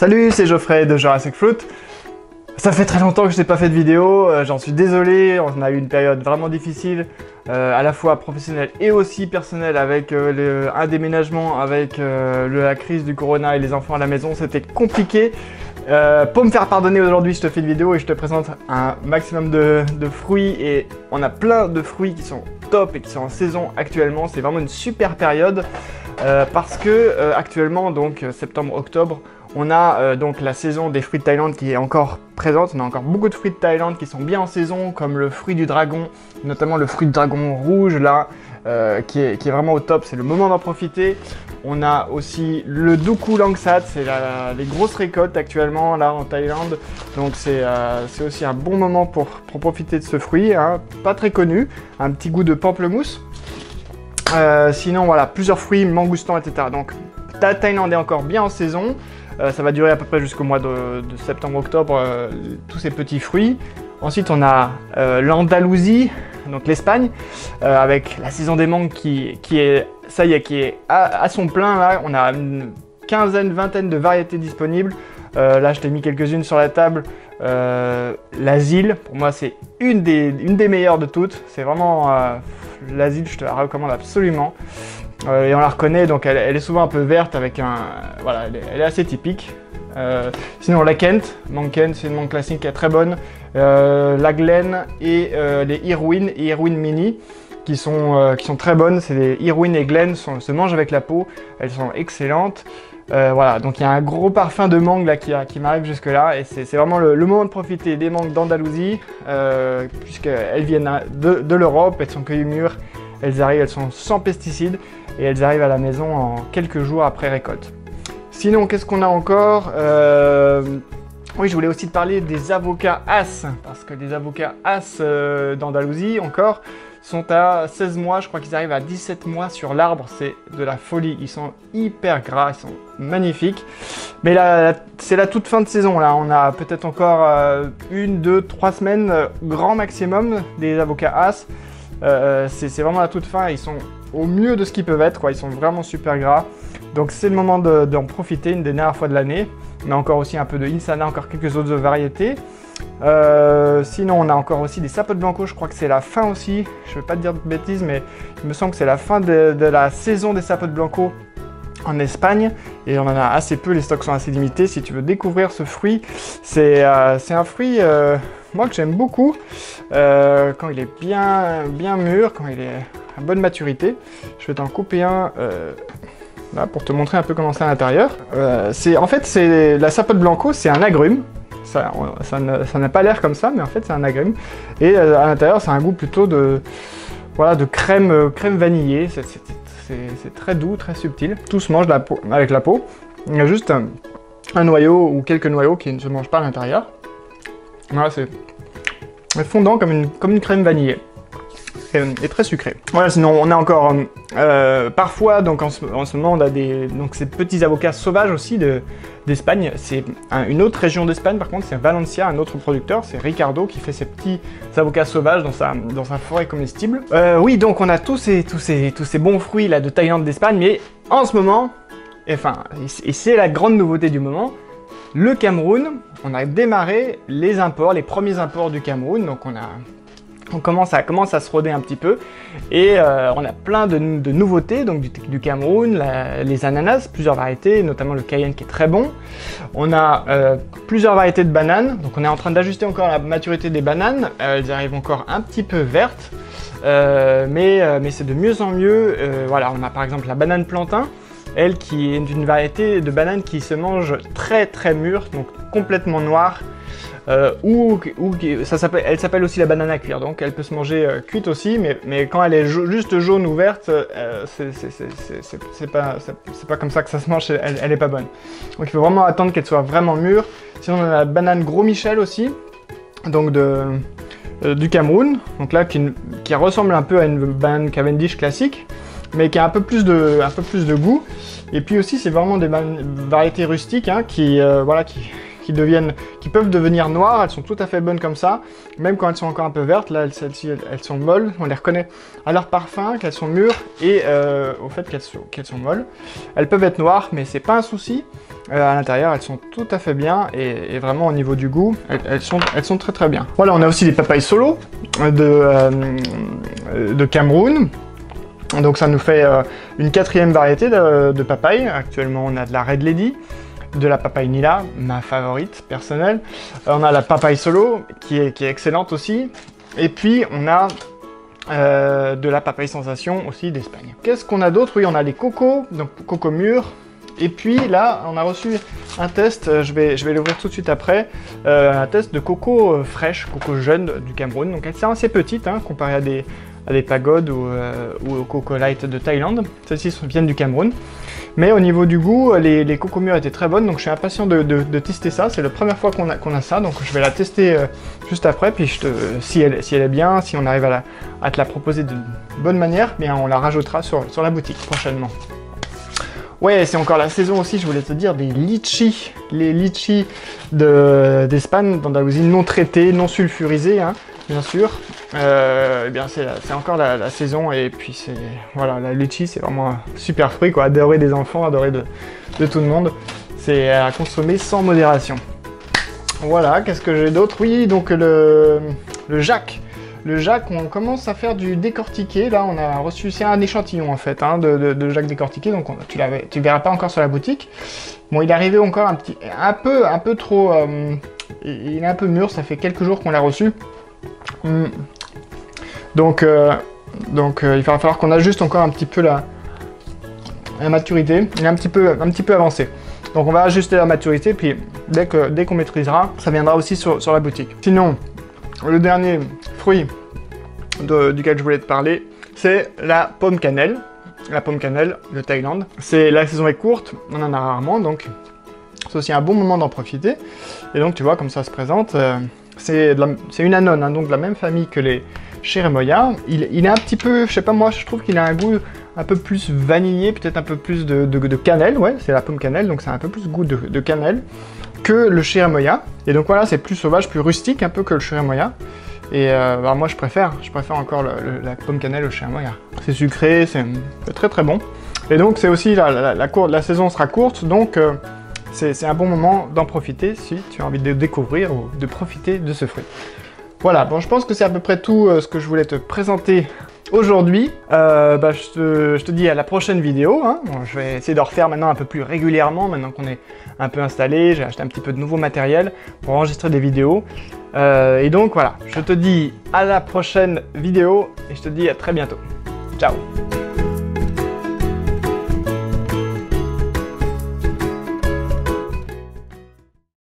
Salut, c'est Geoffrey de Jurassic Fruit. Ça fait très longtemps que je n'ai pas fait de vidéo, j'en suis désolé, on a eu une période vraiment difficile, à la fois professionnelle et aussi personnelle avec un déménagement, avec la crise du corona et les enfants à la maison, c'était compliqué. Pour me faire pardonner aujourd'hui, je te fais une vidéo et je te présente un maximum de fruits et on a plein de fruits qui sont top et qui sont en saison actuellement, c'est vraiment une super période parce que actuellement, donc septembre-octobre, on a donc la saison des fruits de Thaïlande qui est encore présente. On a encore beaucoup de fruits de Thaïlande qui sont bien en saison, comme le fruit du dragon, notamment le fruit de dragon rouge là, qui est vraiment au top. C'est le moment d'en profiter. On a aussi le Duku Langsat, c'est les grosses récoltes actuellement là en Thaïlande. Donc c'est aussi un bon moment pour profiter de ce fruit, hein. Pas très connu, un petit goût de pamplemousse. Sinon voilà, plusieurs fruits, mangoustans, etc. Donc la Thaïlande est encore bien en saison. Ça va durer à peu près jusqu'au mois de septembre-octobre, tous ces petits fruits. Ensuite, on a l'Andalousie, donc l'Espagne, avec la saison des mangues qui est à son plein. Là, on a une vingtaine de variétés disponibles. Là, je t'ai mis quelques-unes sur la table. L'Asile, pour moi, c'est une des meilleures de toutes. C'est vraiment l'Asile, je te la recommande absolument. Et on la reconnaît, donc elle est souvent un peu verte avec un... Voilà, elle est assez typique. Sinon la Kent, mangue Kent, c'est une mangue classique qui est très bonne. La Glen et les Irwin et Irwin Mini qui sont très bonnes. C'est les Irwin et Glen se mangent avec la peau, elles sont excellentes. Voilà, donc il y a un gros parfum de mangue là qui m'arrive jusque là et c'est vraiment le moment de profiter des mangues d'Andalousie puisqu'elles viennent de l'Europe, elles sont cueillies mûres, elles sont sans pesticides et elles arrivent à la maison en quelques jours après récolte. Sinon, qu'est-ce qu'on a encore? Oui, je voulais aussi te parler des avocats As, parce que les avocats As d'Andalousie encore sont à 16 mois, je crois qu'ils arrivent à 17 mois sur l'arbre, c'est de la folie, ils sont hyper gras, ils sont magnifiques. Mais là, c'est la toute fin de saison, là, on a peut-être encore 1, 2, 3 semaines, grand maximum des avocats As. C'est vraiment la toute fin, ils sont au mieux de ce qu'ils peuvent être, quoi. Ils sont vraiment super gras. Donc c'est le moment d'en profiter, une des dernières fois de l'année. On a encore aussi un peu de Insana, encore quelques autres variétés. Sinon on a encore aussi des Sapot Blanco, je crois que c'est la fin aussi. Je ne vais pas te dire de bêtises, mais il me semble que c'est la fin de la saison des Sapot Blanco en Espagne. Et on en a assez peu, les stocks sont assez limités. Si tu veux découvrir ce fruit, c'est un fruit... moi que j'aime beaucoup quand il est bien mûr, quand il est à bonne maturité. Je vais t'en couper un là pour te montrer un peu comment c'est à l'intérieur. En fait, la Sapot Blanco, c'est un agrume. Ça n'a pas l'air comme ça, mais en fait c'est un agrume. Et à l'intérieur, c'est un goût plutôt de crème vanillée. C'est très doux, très subtil. Tout se mange avec la peau. Il y a juste un noyau ou quelques noyaux qui ne se mangent pas à l'intérieur. Voilà, c'est fondant comme une crème vanillée et très sucré. Voilà, sinon on a encore parfois, donc en ce moment on a ces petits avocats sauvages aussi d'Espagne. C'est une autre région d'Espagne, par contre c'est Valencia, un autre producteur, c'est Ricardo qui fait ces petits avocats sauvages dans sa forêt comestible. Oui, donc on a tous ces bons fruits là de Thaïlande, d'Espagne, mais en ce moment, et c'est la grande nouveauté du moment. Le Cameroun, on a démarré les premiers imports du Cameroun, donc on commence à se roder un petit peu et on a plein de nouveautés donc du Cameroun, les ananas, plusieurs variétés, notamment le Cayenne qui est très bon. On a plusieurs variétés de bananes, donc on est en train d'ajuster encore la maturité des bananes, elles arrivent encore un petit peu vertes, mais c'est de mieux en mieux. Voilà, on a par exemple la banane plantain, elle qui est une variété de banane qui se mange très mûre, donc complètement noire. Elle s'appelle aussi la banane à cuire, donc elle peut se manger cuite aussi, mais quand elle est juste jaune ou verte, c'est pas comme ça que ça se mange, elle est pas bonne. Donc il faut vraiment attendre qu'elle soit vraiment mûre. Sinon on a la banane Gros Michel aussi, donc du Cameroun, donc là qui ressemble un peu à une banane Cavendish classique, mais qui a un peu plus de goût. Et puis aussi c'est vraiment des variétés rustiques hein, qui qui peuvent devenir noires, elles sont tout à fait bonnes comme ça, même quand elles sont encore un peu vertes. Là, celles-ci, elles sont molles, on les reconnaît à leur parfum, qu'elles sont mûres et au fait qu'elles sont molles. Elles peuvent être noires, mais c'est pas un souci. À l'intérieur, elles sont tout à fait bien et vraiment au niveau du goût, elles sont très très bien. Voilà, on a aussi les papayes solo de Cameroun. Donc ça nous fait une 4e variété de papaye. Actuellement, on a de la Red Lady, de la papaye Nila, ma favorite personnelle. On a la papaye solo qui est excellente aussi. Et puis on a de la papaye sensation aussi d'Espagne. Qu'est-ce qu'on a d'autre? Oui, on a les cocos, donc coco mûrs. Et puis là, on a reçu un test, je vais l'ouvrir tout de suite après, un test de coco fraîche, coco jeune du Cameroun. Donc elles sont assez petites hein, comparé à des pagodes ou au coco light de Thaïlande. Celles-ci viennent du Cameroun. Mais au niveau du goût, les cocos mûrs étaient très bonnes, donc je suis impatient de tester ça. C'est la première fois qu'on a ça, donc je vais la tester juste après. Puis si elle est bien, si on arrive à te la proposer de bonne manière, bien on la rajoutera sur la boutique prochainement. Ouais, c'est encore la saison aussi, je voulais te dire, des litchis. Les litchis d'Espagne, d'Andalousie, non traités, non sulfurisés, hein, bien sûr. Eh bien, c'est encore la saison, et puis voilà, la litchi, c'est vraiment un super fruit, quoi, adoré des enfants, adoré de tout le monde. C'est à consommer sans modération. Voilà, qu'est-ce que j'ai d'autre? Oui, donc le Jack. Le Jack, on commence à faire du décortiqué. Là, on a reçu, c'est un échantillon en fait, hein, de Jack décortiqué. Donc, tu verras pas encore sur la boutique. Bon, il est arrivé encore un peu trop. Il est un peu mûr. Ça fait quelques jours qu'on l'a reçu. Donc, il va falloir qu'on ajuste encore un petit peu la maturité. Il est un petit peu avancé. Donc, on va ajuster la maturité. Puis, dès qu'on maîtrisera, ça viendra aussi sur la boutique. Sinon, le dernier fruit duquel je voulais te parler, c'est la pomme cannelle. La pomme cannelle de Thaïlande. La saison est courte, on en a rarement, donc c'est aussi un bon moment d'en profiter. Et donc tu vois comme ça se présente. C'est une anone, hein, donc de la même famille que les Cherimoya. Il est un petit peu, je sais pas moi, je trouve qu'il a un goût un peu plus vanillé, peut-être un peu plus de cannelle. Ouais, c'est la pomme cannelle, donc c'est un peu plus goût de cannelle que le Cherimoya. Et donc voilà, c'est plus sauvage, plus rustique un peu que le Cherimoya. Et bah, moi je préfère encore la pomme cannelle au Cherimoya. C'est sucré, c'est très très bon. Et donc c'est aussi la saison sera courte, donc c'est un bon moment d'en profiter si tu as envie de découvrir ou de profiter de ce fruit. Voilà, bon je pense que c'est à peu près tout ce que je voulais te présenter aujourd'hui. Bah, je te dis à la prochaine vidéo. Hein. Bon, je vais essayer d'en refaire maintenant un peu plus régulièrement, maintenant qu'on est un peu installé. J'ai acheté un petit peu de nouveau matériel pour enregistrer des vidéos. Et donc voilà, je te dis à la prochaine vidéo et je te dis à très bientôt. Ciao!